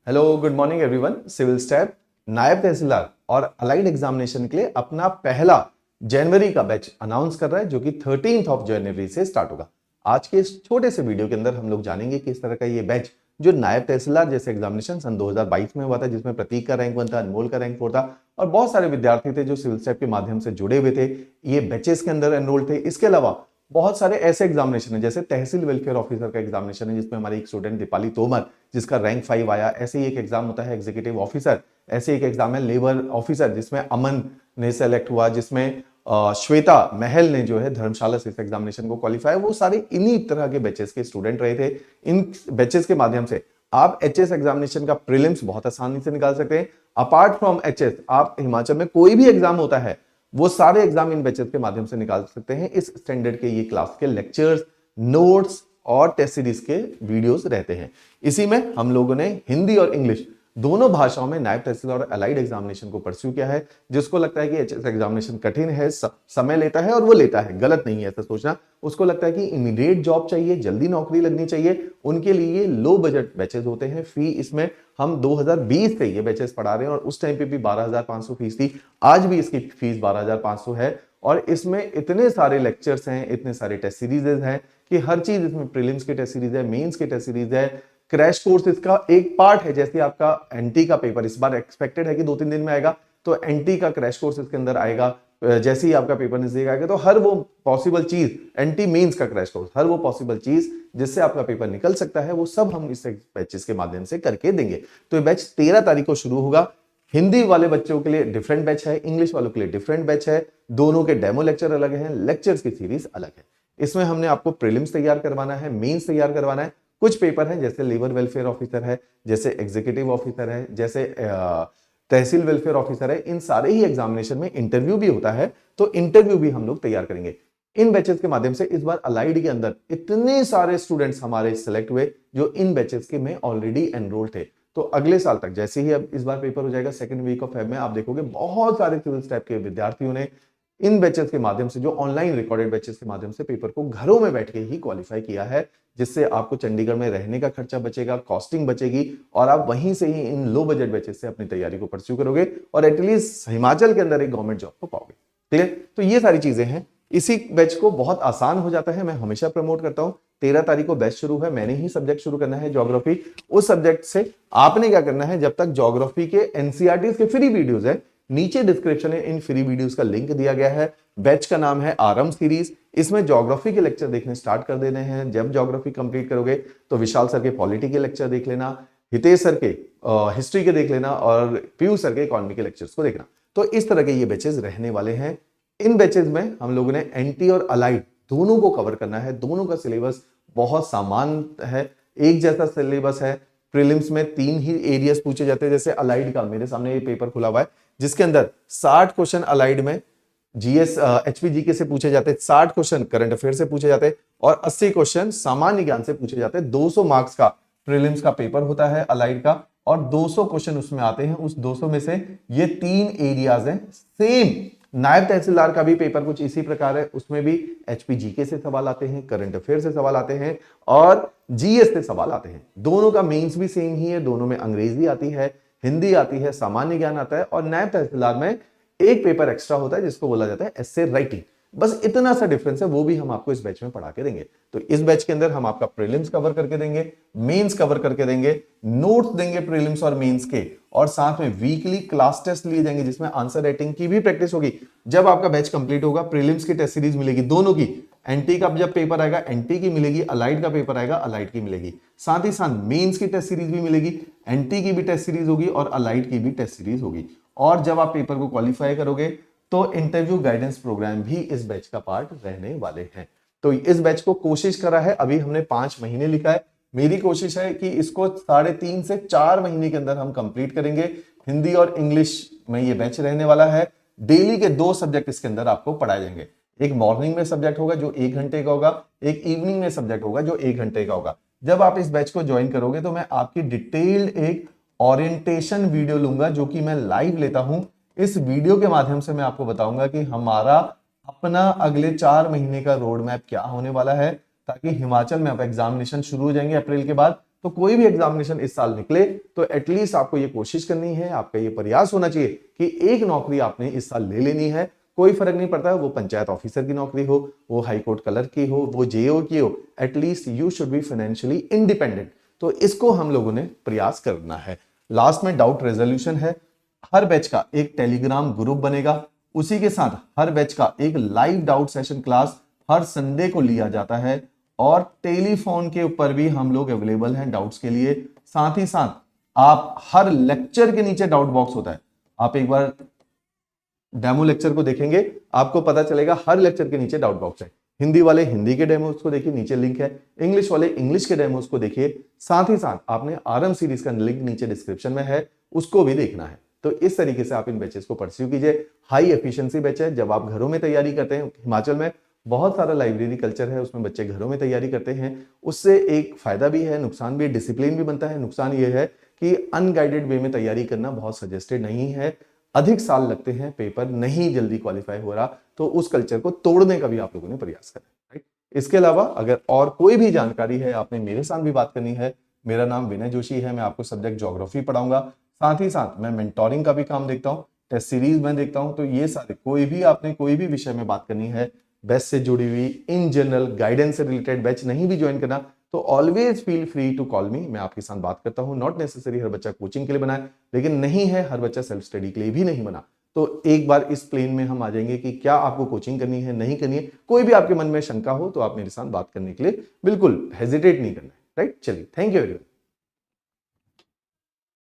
Hello, good morning everyone. Civil staff Naib Tehsildar और allied examination के लिए अपना पहला जनवरी का बैच अनाउंस कर रहा है, जो कि 13th ऑफ जनवरी से स्टार्ट होगा। आज के इस छोटे से वीडियो के अंदर हम लोग जानेंगे कि इस तरह का ये बैच जो नायब तहसीलदार जैसे एग्जामिनेशन सन 2022 में हुआ था, जिसमें प्रतीक का रैंक 1 था, अनमोल का रैंक 4 था और बहुत सारे विद्यार्थी थे जो सिविल स्टैफ के माध्यम से जुड़े हुए थे, ये बैचेस के अंदर एनरोल थे। इसके अलावा बहुत सारे ऐसे एग्जामिनेशन है, जैसे तहसील वेलफेयर ऑफिसर का एग्जामिनेशन है, जिसमें हमारी एक स्टूडेंट दीपाली तोमर जिसका रैंक 5 आया। ऐसे ही एक एग्जाम होता है एग्जीक्यूटिव ऑफिसर, ऐसे एक एग्जाम है लेबर ऑफिसर जिसमें अमन ने सेलेक्ट हुआ, जिसमें श्वेता महल ने जो है धर्मशाला से इस एग्जामिनेशन को क्वालिफाई। वो सारे इन्हीं तरह के बैचेस के स्टूडेंट रहे थे। इन बैचेस के माध्यम से आप एचएस एग्जामिनेशन का प्रीलिम्स बहुत आसानी से निकाल सकते हैं। अपार्ट फ्रॉम एचएस आप हिमाचल में कोई भी एग्जाम होता है वो सारे एग्जाम इन बैचेस के माध्यम से निकाल सकते हैं। इस स्टैंडर्ड के ये क्लास के लेक्चर्स, नोट्स और टेस्ट सीरीज के वीडियोस रहते हैं। इसी में हम लोगों ने हिंदी और इंग्लिश दोनों भाषाओं में नायब तहसीलदार और अलाइड एग्जामिनेशन को परस्यू किया है। जिसको लगता है कि एचएस एग्जामिनेशन कठिन है, समय लेता है, और वो लेता है, गलत नहीं है ऐसा सोचना। उसको लगता है कि इमीडिएट जॉब चाहिए, जल्दी नौकरी लगनी चाहिए, उनके लिए लो बजट बैचेस होते हैं। फी इसमें हम 2020 से ये बैचेस पढ़ा रहे हैं और उस टाइम पे भी 12,500 फीस थी। आज भी इसकी फीस 12,500 है और इसमें इतने सारे लेक्चर्स हैं, इतने सारे टेस्ट सीरीज हैं कि हर चीज इसमें प्रीलिम्स के टेस्ट सीरीज है, मेंस के टेस्ट सीरीज है, क्रैश कोर्स इसका एक पार्ट है। जैसे आपका एनटी का पेपर इस बार एक्सपेक्टेड है कि 2-3 दिन में आएगा, तो एनटी का क्रैश कोर्स इसके अंदर आएगा। जैसे ही आपका पेपर नजदीक आएगा तो हर वो पॉसिबल चीज, एनटी मेंस का क्रैश कोर्स, हर वो पॉसिबल चीज जिससे आपका पेपर निकल सकता है, वो सब हम इस बैचेस के माध्यम से करके देंगे। तो ये बैच 13 तारीख को शुरू होगा। हिंदी वाले बच्चों के लिए डिफरेंट बैच है, इंग्लिश वालों के लिए डिफरेंट बैच है। दोनों के डेमो लेक्चर अलग हैं, लेक्चर्स की सीरीज अलग है। इसमें हमने आपको प्रीलिम्स तैयार करवाना है, मेंस तैयार करवाना है। कुछ पेपर हैं जैसे लेबर वेलफेयर ऑफिसर है, जैसे एग्जीक्यूटिव ऑफिसर है, जैसे तहसील वेलफेयर ऑफिसर है। इन सारे ही एग्जामिनेशन में इंटरव्यू भी होता है, तो इंटरव्यू भी हम लोग तैयार करेंगे। इन बैचेस के माध्यम से इस बार अलाइड के अंदर इतने सारे स्टूडेंट्स हमारे सिलेक्ट हुए जो इन बैचेस के में ऑलरेडी एनरोल्ड थे। तो अगले साल तक जैसे ही अब इस बार पेपर हो जाएगा सेकंड वीक ऑफ फेब में, आप देखोगे बहुत सारे सिविल स्टैफ के विद्यार्थियों ने इन बैचेस के माध्यम से, जो ऑनलाइन रिकॉर्डेड बैचेस के माध्यम से पेपर को घरों में बैठ के ही क्वालिफाई किया है, जिससे आपको चंडीगढ़ में रहने का खर्चा बचेगा, कॉस्टिंग बचेगी और आप वहीं से ही इन लो बजट बैचेस से अपनी तैयारी को परस्यू करोगे और एटलीस्ट हिमाचल के अंदर एक गवर्नमेंट जॉब को पाओगे। ठीक है, तो ये सारी चीजें हैं। इसी बैच को बहुत आसान हो जाता है, मैं हमेशा प्रमोट करता हूं। 13 तारीख को बैच शुरू है, मैंने ही सब्जेक्ट शुरू करना है ज्योग्राफी। उस सब्जेक्ट से आपने क्या करना है, जब तक ज्योग्राफी के एनसीईआरटी के फ्री वीडियोस है, नीचे डिस्क्रिप्शन में इन फ्री वीडियोस का लिंक दिया गया है। बैच का नाम है आरंभ सीरीज। इसमें ज्योग्राफी के लेक्चर देखने स्टार्ट कर देने हैं। जब ज्योग्राफी कंप्लीट करोगे तो विशाल सर के पॉलिटी के लेक्चर देख लेना, हितेश सर के हिस्ट्री के देख लेना और पीयूष सर के इकोनॉमी के लेक्चर्स को देखना। तो इस तरह के ये बैचेस रहने वाले हैं। इन बैचेस में हम लोगों ने एनटी और अलाइड दोनों को कवर करना है। दोनों का सिलेबस बहुत समान है, एक जैसा सिलेबस है। प्रीलिम्स में 3 ही एरियाज पूछे जाते हैं। जैसे अलाइड का मेरे सामने ये पेपर खुला हुआ है, जिसके अंदर 60 क्वेश्चन अलाइड में जीएस एचपीजीके से पूछे जाते हैं, 60 क्वेश्चन करंट अफेयर से पूछे जाते हैं और 80 क्वेश्चन सामान्य ज्ञान से पूछे जाते हैं। 200 मार्क्स का प्रीलिम्स का पेपर होता है अलाइड का और 200 क्वेश्चन उसमें आते हैं। उस 200 में से ये 3 एरियाज हैं। सेम नायब तहसीलदार का भी पेपर कुछ इसी प्रकार है, उसमें भी एचपीजीके से सवाल आते हैं, करंट अफेयर से सवाल आते हैं और जीएस से सवाल आते हैं। दोनों का मेंस भी सेम ही है, दोनों में अंग्रेजी आती है, हिंदी आती है, सामान्य ज्ञान आता है और नायब तहसीलदार में एक पेपर एक्स्ट्रा होता है जिसको बोला जाता है एस्से राइटिंग। बस इतना सा डिफरेंस है, वो भी हम आपको इस बैच में पढ़ा के देंगे। तो इस बैच के अंदर हम आपका प्रीलिम्स कवर करके देंगे, मेंस कवर करके देंगे, नोट्स देंगे प्रीलिम्स और मेंस के, और साथ में वीकली क्लास टेस्ट लिए जाएंगे जिसमें आंसर राइटिंग की भी प्रैक्टिस होगी। जब आपका बैच कंप्लीट होगा प्रीलिम्स की टेस्ट सीरीज मिलेगी दोनों की, एनटी का जब पेपर आएगा एनटी की मिलेगी, अलाइड का पेपर आएगा अलाइड की मिलेगी। साथ ही साथ मेंस की टेस्ट सीरीज भी मिलेगी, एनटी की भी टेस्ट सीरीज होगी और अलाइड की भी टेस्ट सीरीज होगी। और जब आप पेपर को क्वालिफाई करोगे तो इंटरव्यू गाइडेंस प्रोग्राम भी इस बैच का पार्ट रहने वाले हैं। तो इस बैच को कोशिश करा है, अभी हमने 5 महीने लिखा है। मेरी कोशिश है कि इसको 3.5 से 4 महीने के अंदर हम कंप्लीट करेंगे। हिंदी और इंग्लिश में ये बैच रहने वाला है। डेली के 2 सब्जेक्ट इसके अंदर आपको पढ़ाए जाएंगे। एक मॉर्निंग में सब्जेक्ट होगा जो 1 घंटे का होगा, एक इवनिंग में सब्जेक्ट होगा जो 1 घंटे का होगा। जब आप इस बैच को ज्वाइन करोगे तो मैं आपकी डिटेल्ड एक ओरिएंटेशन वीडियो लूंगा जो कि मैं लाइव लेता हूं। इस वीडियो के माध्यम से मैं आपको बताऊंगा कि हमारा अपना अगले 4 महीने का रोड मैप क्या होने वाला है, ताकि हिमाचल में अब एग्जामिनेशन शुरू हो जाएंगे अप्रैल के बाद, तो कोई भी एग्जामिनेशन इस साल निकले तो एटलीस्ट आपको ये कोशिश करनी है, आपका ये प्रयास होना चाहिए कि एक नौकरी आपने इस साल ले लेनी है। कोई फर्क नहीं पड़ता वो पंचायत ऑफिसर की नौकरी हो, वो हाई कोर्ट क्लर्क की हो, वो जेओ की हो, at least you should be financially independent. तो इसको हम लोगों ने प्रयास करना है। लास्ट में डाउट रेजोल्यूशन है। हर बैच का एक टेलीग्राम ग्रुप बनेगा, उसी के साथ हर बैच का एक लाइव डाउट सेशन क्लास हर संडे को लिया जाता है, और टेलीफोन के ऊपर भी हम लोग अवेलेबल हैं डाउट्स के लिए। साथ ही साथ आप हर लेक्चर के नीचे डाउट बॉक्स होता है, आप एक बार डेमो लेक्चर को देखेंगे आपको पता चलेगा हर लेक्चर के नीचे डाउट बॉक्स है। हिंदी वाले हिंदी के डेमोस को देखिए, नीचे लिंक है। इंग्लिश वाले इंग्लिश के डेमोस को देखिए। साथ ही साथ आपने आरएम सीरीज का लिंक नीचे डिस्क्रिप्शन में है, उसको भी देखना है। तो इस तरीके से आप इन बैचेस को परस्यू कीजिए। हाई एफिशिएंसी बैच है। जब आप घरों में तैयारी करते हैं, हिमाचल में बहुत सारा लाइब्रेरी कल्चर है, उसमें बच्चे घरों में तैयारी करते हैं, उससे एक फायदा भी है, नुकसान भी, डिसिप्लिन भी बनता है। नुकसान ये है कि अनगाइडेड वे में तैयारी करना बहुत सजेस्टेड नहीं है, अधिक साल लगते हैं, पेपर नहीं जल्दी क्वालिफाई हो रहा, तो उस कल्चर को तोड़ने का भी आप लोगों ने प्रयास करा, राइट। इसके अलावा अगर और कोई भी जानकारी है, आपने मेरे साथ भी बात करनी है, मेरा नाम विनय जोशी है, मैं आपको सब्जेक्ट ज्योग्राफी पढ़ाऊंगा। साथ ही साथ मैं मेंटोरिंग का भी काम देखता हूँ, टेस्ट सीरीज में देखता हूँ। तो ये सारे कोई भी आपने कोई भी विषय में बात करनी है, बैच से जुड़ी हुई, इन जनरल गाइडेंस से रिलेटेड बैच नहीं भी ज्वाइन करना, तो always feel free to call me. मैं आपके साथ बात करता हूं। नॉट नेसेसरी हर बच्चा कोचिंग के लिए बना है, लेकिन नहीं है हर बच्चा सेल्फ स्टडी के लिए भी नहीं बना। तो एक बार इस प्लेन में हम आ जाएंगे कि क्या आपको कोचिंग करनी है, नहीं करनी है। कोई भी आपके मन में शंका हो तो आप मेरे साथ बात करने के लिए बिल्कुल हेजिटेट नहीं करना है, राइट। चलिए, थैंक यू वेरी मच।